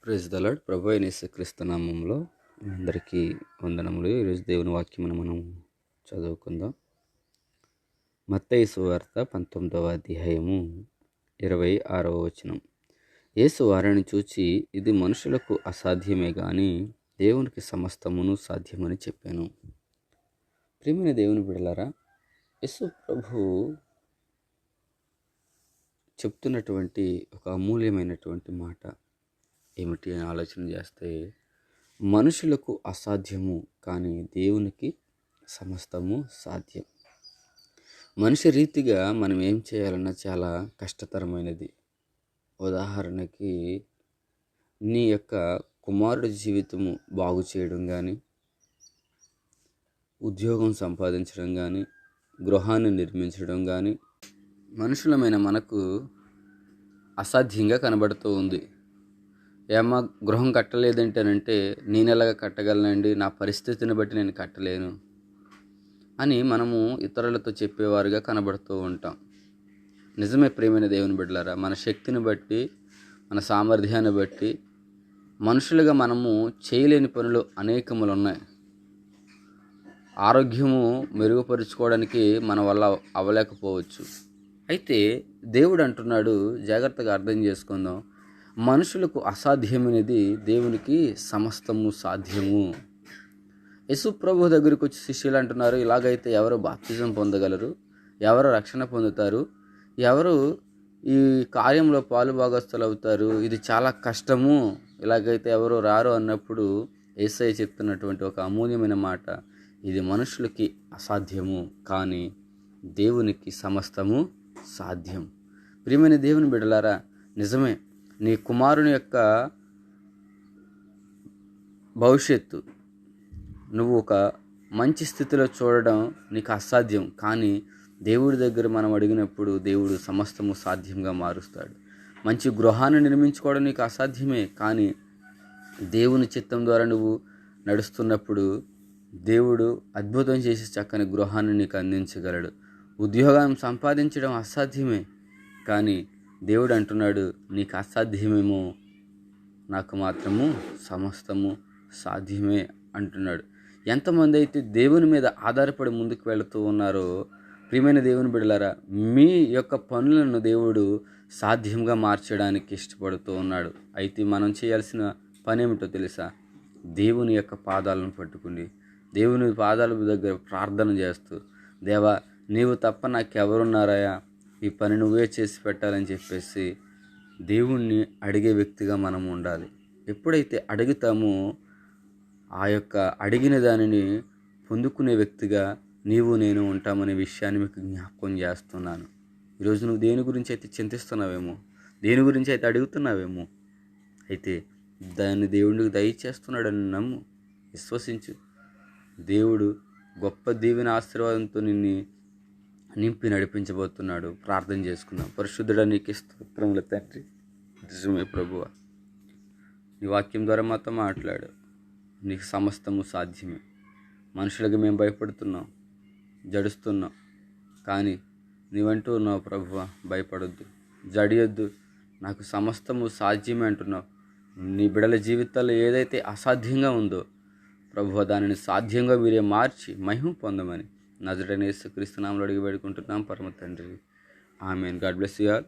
Praise the lord. ప్రభు అయిన యేసుక్రీస్తు నామములో మీ అందరికీ వందనములు. ఈరోజు దేవుని వాక్యమును మనం చదువుకుందాం. మత్తయి సువార్త 19వ అధ్యాయము 26వ వచనం. యేసు వారిని చూచి, ఇది మనుషులకు అసాధ్యమే గాని దేవునికి సమస్తమును సాధ్యమని చెప్పాను. ప్రియమైన దేవుని బిడ్డలారా, యేసు ప్రభు చెప్తున్నటువంటి ఒక అమూల్యమైనటువంటి మాట ఏమిటి అని ఆలోచన చేస్తే, మనుషులకు అసాధ్యము కానీ దేవునికి సమస్తము సాధ్యం. మనిషి రీతిగా మనం ఏం చేయాలన్నా చాలా కష్టతరమైనది. ఉదాహరణకి, నీ యొక్క కుమారుడి జీవితము బాగు చేయడం కానీ, ఉద్యోగం సంపాదించడం కానీ, గృహాన్ని నిర్మించడం కానీ మనుషులమైన మనకు అసాధ్యంగా కనబడుతూ ఉంది. ఏమా గృహం కట్టలేదంటేనంటే, నేను ఎలాగ కట్టగలనండి, నా పరిస్థితిని బట్టి నేను కట్టలేను అని మనము ఇతరులతో చెప్పేవారుగా కనబడుతూ ఉంటాం. నిజమే ప్రియమైన దేవుని బిడ్డలారా, మన శక్తిని బట్టి, మన సామర్థ్యాన్ని బట్టి మనుషులుగా మనము చేయలేని పనులు అనేకములు ఉన్నాయి. ఆరోగ్యము మెరుగుపరుచుకోవడానికి మన వల్ల అవ్వలేకపోవచ్చు. అయితే దేవుడు అంటున్నాడు, జాగ్రత్తగా అర్థం చేసుకుందాం, మనుషులకు అసాధ్యమైనది దేవునికి సమస్తము సాధ్యము. యేసు ప్రభు దగ్గరికి వచ్చి శిష్యులు అంటున్నారు, ఇలాగైతే ఎవరు బాప్తిజం పొందగలరు, ఎవరు రక్షణ పొందుతారు, ఎవరు ఈ కార్యంలో పాలుభాగస్తులు అవుతారు, ఇది చాలా కష్టము, ఇలాగైతే ఎవరు రారు అన్నప్పుడు యేసయ్య చెప్తున్నటువంటి ఒక అమూల్యమైన మాట, ఇది మనుషులకి అసాధ్యము కానీ దేవునికి సమస్తము సాధ్యం. ప్రియమైన దేవుని బిడ్డలారా, నిజమే, నీ కుమారుని యొక్క భవిష్యత్తు నువ్వు ఒక మంచి స్థితిలో చూడడం నీకు అసాధ్యం, కానీ దేవుడి దగ్గర మనం అడిగినప్పుడు దేవుడు సమస్తము సాధ్యంగా మారుస్తాడు. మంచి గృహాన్ని నిర్మించుకోవడం నీకు అసాధ్యమే, కానీ దేవుని చిత్తం ద్వారా నువ్వు నడుస్తున్నప్పుడు దేవుడు అద్భుతం చేసి చక్కని గృహాన్ని నీకు అందించగలడు. ఉద్యోగం సంపాదించడం అసాధ్యమే, కానీ దేవుడు అంటున్నాడు, నీకు అసాధ్యమేమో, నాకు మాత్రము సమస్తము సాధ్యమే అంటున్నాడు. ఎంతమంది అయితే దేవుని మీద ఆధారపడి ముందుకు వెళుతూ ఉన్నారో, ప్రియమైన దేవుని బిడ్డలారా, మీ యొక్క పనులను దేవుడు సాధ్యంగా మార్చడానికి ఇష్టపడుతూ ఉన్నాడు. అయితే మనం చేయాల్సిన పని ఏమిటో తెలుసా? దేవుని యొక్క పాదాలను పట్టుకుని దేవుని పాదాల దగ్గర ప్రార్థన చేస్తూ, దేవా, నీవు తప్ప నాకెవరున్నారయ్యా, ఈ పని నువ్వే చేసి పెట్టాలని చెప్పేసి దేవుణ్ణి అడిగే వ్యక్తిగా మనం ఉండాలి. ఎప్పుడైతే అడుగుతామో ఆ యొక్క అడిగిన దానిని పొందుకునే వ్యక్తిగా నీవు నేను ఉంటామనే విషయాన్ని మీకు జ్ఞాపకం చేస్తున్నాను. ఈరోజు నువ్వు దేని గురించి అయితే చింతిస్తున్నావేమో, దేని గురించి అయితే అడుగుతున్నావేమో, అయితే దాన్ని దేవుడికి దయచేస్తున్నాడని నమ్ము, విశ్వసించు. దేవుడు గొప్ప దీవెన ఆశీర్వాదంతో నింపి నడిపించబోతున్నాడు. ప్రార్థన చేసుకుందాం. పరిశుద్ధుడా, నీకు స్తోత్రములు తండ్రి. నిజమే ప్రభువా, నీ వాక్యం ద్వారా మాతో మాట్లాడు. నీకు సమస్తము సాధ్యమే. మనుషులకు మేము భయపడుతున్నాం, జడుస్తున్నాం, కానీ నీవంటూ ఉన్నావు ప్రభువా, భయపడొద్దు, జడియొద్దు, నాకు సమస్తము సాధ్యమే అంటున్నావు. నీ బిడ్డల జీవితాల్లో ఏదైతే అసాధ్యంగా ఉందో ప్రభువా, దానిని సాధ్యంగా మీరే మార్చి మహిమ పొందమని నజరేయుడైన యేసుక్రీస్తు నామములో అడిగి వేడుకుంటున్నాం పరమ తండ్రి. Amen. God bless you all.